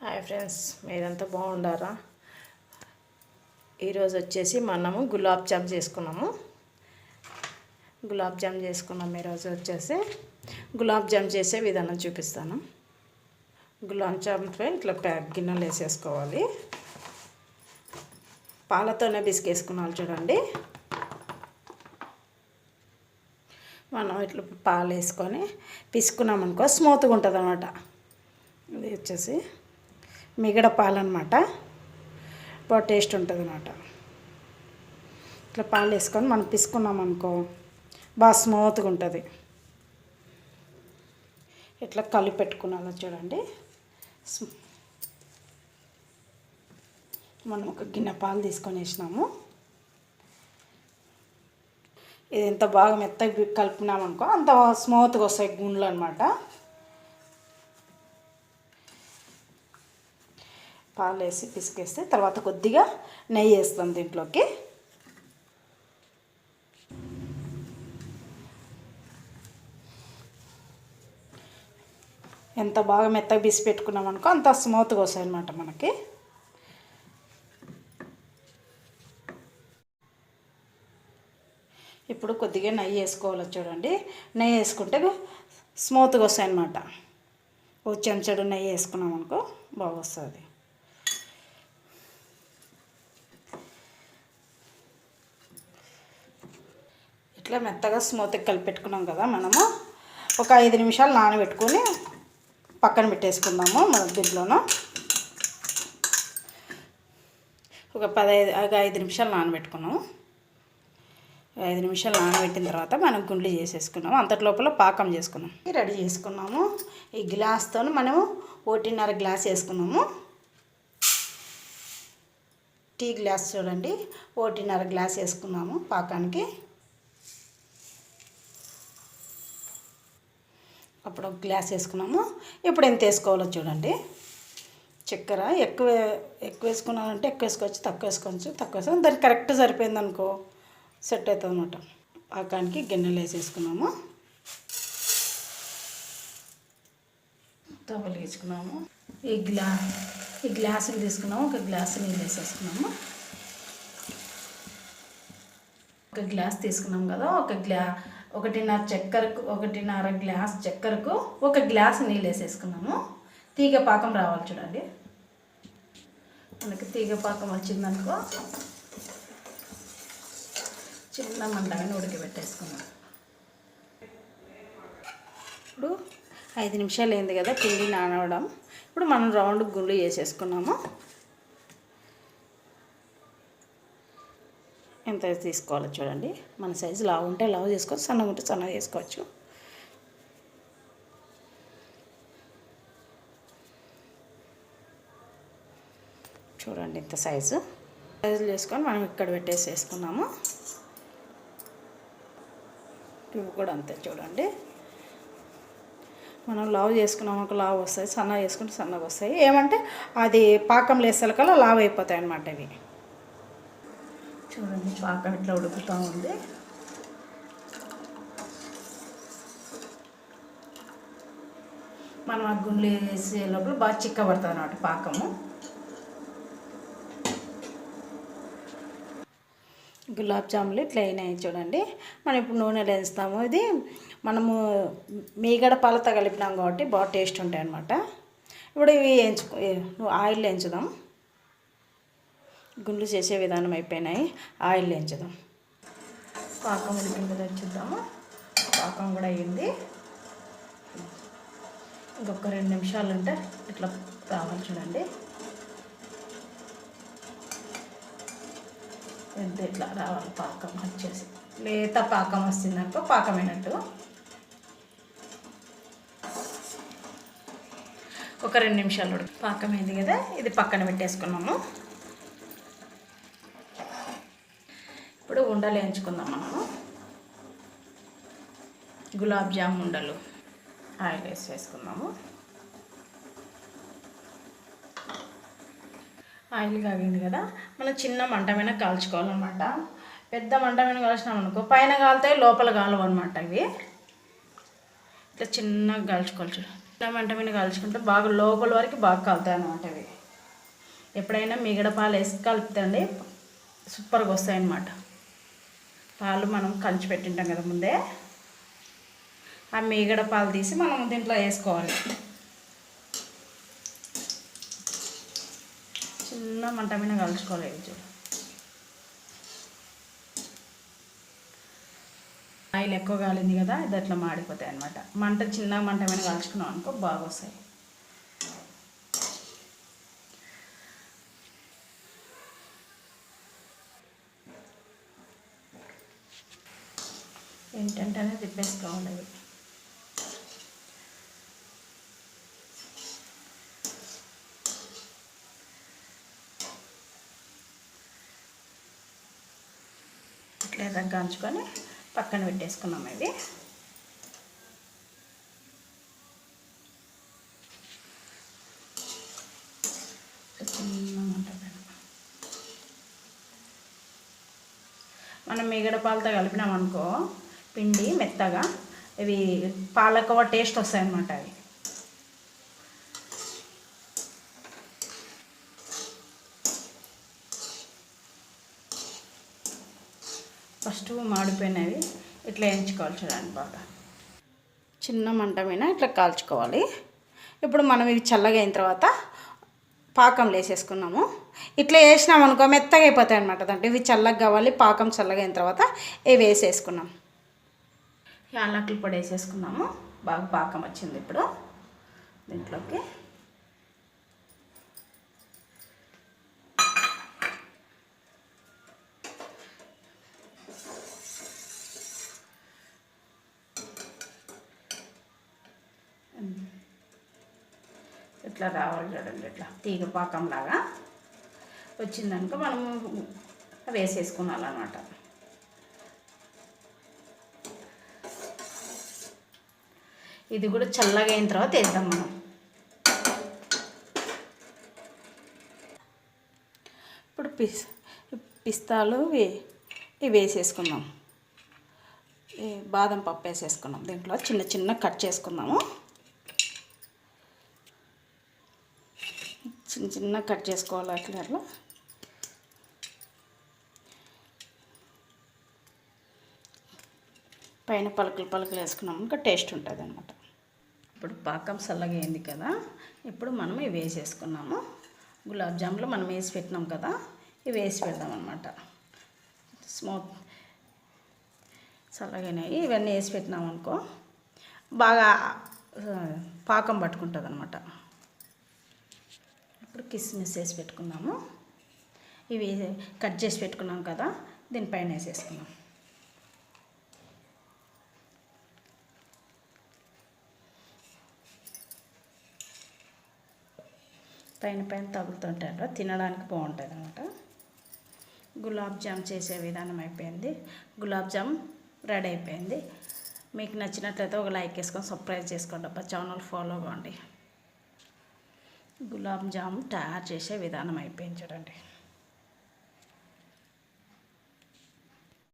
Hi friends, మీరంతా బాగుండారా? ఈరోజు వచ్చేసి మనము గులాబ్ జామ్ చేసుకున్నాము. ఈరోజు వచ్చేసి గులాబ్ జామ్ చేసే విధానం చూపిస్తాను. గులాబ్ జామ్పై ఇట్లా గిన్నెలు వేసేసుకోవాలి. పాలతోనే బిసికేసుకున్నాను చూడండి. మనం ఇట్లా పాలు వేసుకొని పిసుకున్నామనుకో స్మూత్గా ఉంటుంది అన్నమాట. ఇది వచ్చేసి మిగడ పాలు అన్నమాట. బాగా టేస్ట్ ఉంటుంది అన్నమాట. ఇట్లా పాలు వేసుకొని మనం పిసుకున్నామనుకో బాగా స్మూత్గా ఉంటుంది. ఇట్లా కలిపి పెట్టుకున్నాను చూడండి. మనం ఒక గిన్నె పాలు తీసుకొని వేసినాము. ఇది ఎంత బాగా మెత్తగా కలిపినామనుకో అంత స్మూత్గా వస్తాయి గుండ్లు అన్నమాట. పాలు వేసి పిసికేస్తే తర్వాత కొద్దిగా నెయ్యి వేస్తాం దీంట్లోకి. ఎంత బాగా మెత్తగా పిసి పెట్టుకున్నాం అనుకో అంత స్మూత్గా వస్తాయి అన్నమాట మనకి. ఇప్పుడు కొద్దిగా నెయ్యి వేసుకోవాలి చూడండి. నెయ్యి వేసుకుంటే స్మూత్గా వస్తాయి అన్నమాట. ఓ చెంచాడు నెయ్యి వేసుకున్నాం అనుకో బాగా వస్తుంది. ఇట్లా మెత్తగా స్మూత్గా కలిపెట్టుకున్నాం కదా. మనము ఒక 5 నిమిషాలు నానబెట్టుకొని పక్కన పెట్టేసుకుందాము. మన దీంట్లోనూ ఒక 5 నిమిషాలు నానబెట్టుకున్నాము. 5 నిమిషాలు నానబెట్టిన తర్వాత మనం గుండ్లు చేసేసుకున్నాము. అంతటి లోపల పాకం చేసుకున్నాం. రెడీ చేసుకున్నాము. ఈ గ్లాస్తో మనము 1.5 గ్లాస్ వేసుకున్నాము. టీ గ్లాస్ చూడండి, 1.5 గ్లాస్ వేసుకున్నాము పాకానికి. అప్పుడు ఒక గ్లాస్ వేసుకున్నాము. ఇప్పుడు ఎంత వేసుకోవాలో చూడండి. చక్కెర ఎక్కువ వేసుకున్నామంటే ఎక్కువ వేసుకోవచ్చు, తక్కువ వేసుకోవచ్చు. దానికి కరెక్ట్ సరిపోయింది అనుకో సెట్ అవుతుంది అన్నమాట. పాకానికి గిన్నెలు వేసేసుకున్నాము. తవ్వలు వేసుకున్నాము. ఈ గ్లాసులు తీసుకున్నాము. ఒక గ్లాసు నీళ్ళు వేసేసుకున్నాము. ఒక గ్లాస్ తీసుకున్నాం కదా. 1.5 గ్లాస్ చక్కెరకు 1 గ్లాస్ నీళ్ళు వేసేసుకున్నాము. తీగ పాకం రావాలి చూడండి. మనకి తీగ పాకం వచ్చిందనుకో చిన్న మంటగానే ఉడకబెట్టేసుకున్నాం. ఇప్పుడు 5 నిమిషాలు అయింది కదా పిండి నానవడం. ఇప్పుడు మనం రౌండ్ గుండు చేసేసుకున్నాము. ఎంత తీసుకోవాలో చూడండి. మన సైజు లావు ఉంటే లావు చేసుకోవచ్చు, సన్నగా ఉంటే సన్నగా చేసుకోవచ్చు. చూడండి ఇంత సైజులు చేసుకొని మనం ఇక్కడ పెట్టేసేసుకున్నాము. ఇవి కూడా అంతే చూడండి. మనం లావు చేసుకున్నాము ఒక లావు వస్తాయి, సన్నగా చేసుకుంటే సన్నగా వస్తాయి. ఏమంటే అది పాకం లేసలకల్లా లావు అయిపోతాయి అన్నమాట ఇవి. చూడండి పాకం ఇట్లా ఉడుకుతూ ఉంది. మనం ఆ గుండ్లు వేసే లోపల బాగా చిక్కబడుతుంది అన్నమాట పాకము. గులాబ్ జాములు ఇట్లా అయినాయి చూడండి. మనం ఇప్పుడు నూనెలో వేస్తాము. ఇది మనము మీగడ పాలతో కలిపినాం కాబట్టి బాగా టేస్ట్ ఉంటాయి అన్నమాట. ఇప్పుడు ఇవి ఆయిల్ వేయించుదాం. గుండ్లు చేసే విధానం అయిపోయినాయి. ఆయిల్ వేయించుదాం. పాకం ఉడికిందో తెచ్చుద్దాము. పాకం కూడా అయ్యింది. ఇంకొక 2 నిమిషాలు ఉంటే ఇట్లా రావాలి చూడండి. ఎంత ఇట్లా రావాలి పాకం వచ్చేసి. లేత పాకం వస్తుందనుకో పాకమైనట్టు. ఒక 2 నిమిషాలు పాకం అయింది కదా. ఇది పక్కన పెట్టేసుకున్నాము. ఇప్పుడు ఉండలు వేయించుకుందాం. మనము గులాబ్ జామ్ ఉండలు ఆయిల్ వేసుకున్నాము. ఆయిల్ కాగింది కదా. మనం చిన్న మంట మీద కాల్చుకోవాలన్నమాట. పెద్ద మంట మీద కాల్చినాం అనుకో పైన కాలుతాయి, లోపల కాలవు అనమాట. ఇవి ఇట్లా చిన్నగా కాల్చుకోవాలి. మంట మీద కాల్చుకుంటే బాగా లోపల వరకు బాగా కలుతాయి అన్నమాట. ఇవి ఎప్పుడైనా మిగడ పాలు వేసి కలుపుతండి, సూపర్గా వస్తాయి అన్నమాట. పాలు మనం కంచి పెట్టింటాం కదా ముందే, ఆ మీగడ పాలు తీసి మనం దీంట్లో వేసుకోవాలి. చిన్న మంట మీద కలుచుకోవాలి. చూడు, ఆయిల్ ఎక్కువ కాలింది కదా, ఇది అట్లా మాడిపోతాయి అన్నమాట. మంట చిన్న మంట మీద కాల్చుకున్నాం అనుకో బాగా వస్తాయి. ఏంటంటేనే తిప్పేసుకోవాలి అవి. ఇట్లా దగ్గంచుకొని పక్కన పెట్టేసుకున్నాం. ఇవి మనం మిగడ పాలతో కలిపినాం అనుకో పిండి మెత్తగా, ఇవి పాలకోవ టేస్ట్ వస్తాయి అన్నమాట. అవి ఫస్ట్ మాడిపోయినవి ఇట్లా వేయించుకోవాలి. చూడండి, బాగా చిన్న మంట మీద ఇట్లా కాల్చుకోవాలి. ఇప్పుడు మనం ఇవి చల్లగా అయిన తర్వాత పాకం వేసేసుకున్నాము. ఇట్లా వేసినాం అనుకో మెత్తగా అయిపోతాయి అన్నమాట. దాంట్లో ఇవి చల్లగా కావాలి, పాకం చల్లగా అయిన తర్వాత ఇవి వేసేసుకున్నాం. యాలకుల పొడి వేసేసుకున్నాము. బాగా పాకం వచ్చింది. ఇప్పుడు దీంట్లోకి ఇట్లా రావాలి. చూడండి, ఇట్లా తీగ పాకంలాగా వచ్చిందనుకో మనము వేసేసుకున్నాలన్నమాట. ఇది కూడా చల్లగా అయిన తర్వాత వేద్దాం మనం. ఇప్పుడు పిస్తాలు ఇవి వేసేసుకుందాం. ఈ బాదం పప్పు వేసేసుకున్నాం. దీంట్లో చిన్న చిన్న కట్ చేసుకుందాము. చిన్న చిన్న కట్ చేసుకోవాలి. అట్లా అట్లా పైన పలుకులు పలుకులు వేసుకున్నాం ఇంకా టేస్ట్ ఉంటుంది అన్నమాట. ఇప్పుడు పాకం చల్లగా అయింది కదా, ఇప్పుడు మనం ఇవి వేసేసుకున్నాము. గులాబ్ జాములు మనం వేసి పెట్టినాం కదా, ఇవి వేసి పెడదాం అన్నమాట. స్మూత్ చల్లగానేవి ఇవన్నీ వేసి పెట్టినాం అనుకో బాగా పాకం పట్టుకుంటుంది అన్నమాట. ఇప్పుడు కిస్మిస్ వేసి పెట్టుకున్నాము. ఇవి కట్ చేసి పెట్టుకున్నాం కదా, దీనిపైన వేసేసుకున్నాం. పైన పైన తగులుతుంటారు, తినడానికి బాగుంటుంది అన్నమాట. గులాబ్ జామ్ చేసే విధానం అయిపోయింది. గులాబ్ జామ్ రెడీ అయిపోయింది. మీకు నచ్చినట్లయితే ఒక లైక్ వేసుకొని సబ్స్క్రైబ్ చేసుకోండి. అబ్బా ఛానల్ ఫాలో అవ్వండి. గులాబ్ జామ్ తయారు చేసే విధానం అయిపోయింది. చూడండి.